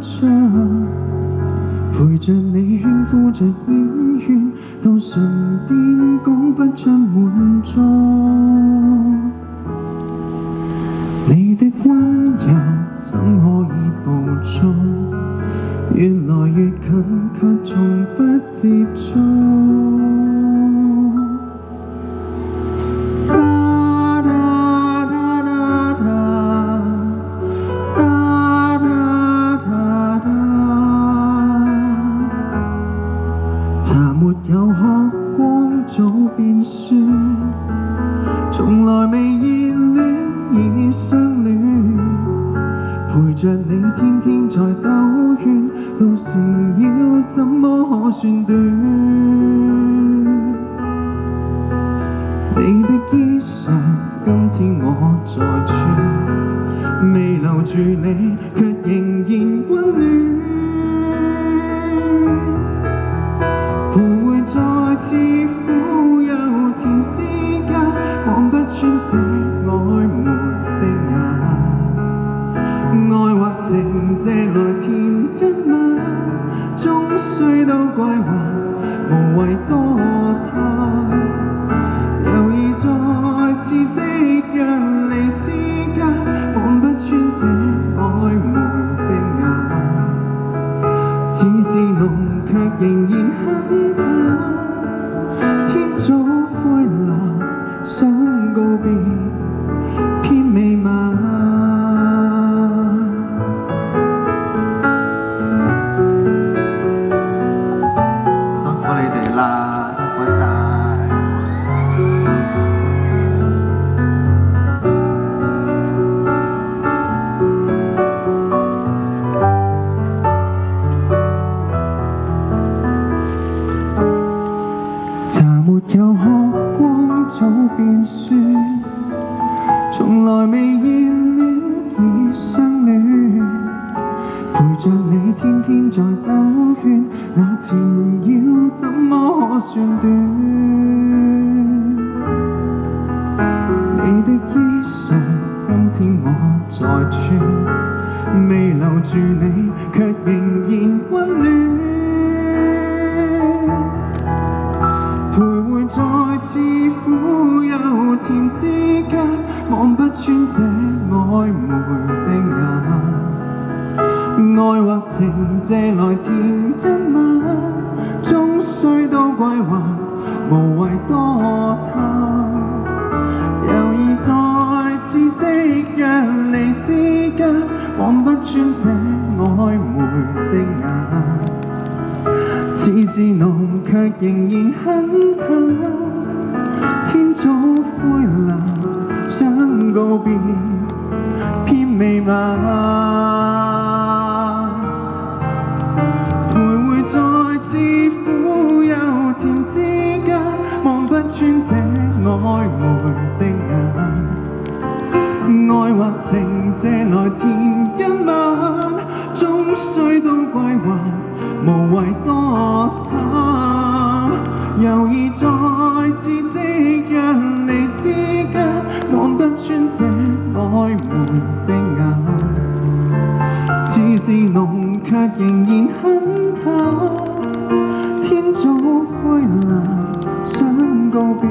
着，陪着你輕呼着煙圈，到唇邊講不出滿足。你的溫柔怎可以捕捉？越來越近，卻從不接觸。茶沒有喝光，早變酸，從來未熱戀已相戀，陪着你天天在兜圈，到時要怎麼可算短？你的衣裳今天我在穿，未留住你，卻仍然溫暖。徘徊在似苦又甜之間，望不穿這曖昧的眼。愛或情借來甜一晚，終須都歸還，無謂多貪。猶豫在似夕陽離之間，望不穿這曖昧的眼。似是濃卻仍然很淡，天早灰藍想告別，偏未晚。辛苦你哋啦，辛苦晒。沒有喝光早變酸，從來未熱戀已相戀，陪着你天天在兜圈，那纏繞怎麼可算短？你的衣裳今天我在穿，未留住你，卻仍然溫暖。徘徊在似苦又甜之間，望不穿這曖昧的眼。愛或情借來甜一晚，終須都歸還，無謂多貪。猶豫在似夕陽離之間，望不穿這曖昧的眼。似是濃卻仍然很淡，天早灰藍想告別，偏未晚。徘徊在似苦又甜之間，望不穿這曖昧的眼。愛或情借來甜一晚，終須都歸還，無謂多貪。猶豫在似夕陽離之間，望不穿這曖昧的眼。似是濃卻仍然很淡，天早灰藍想告別。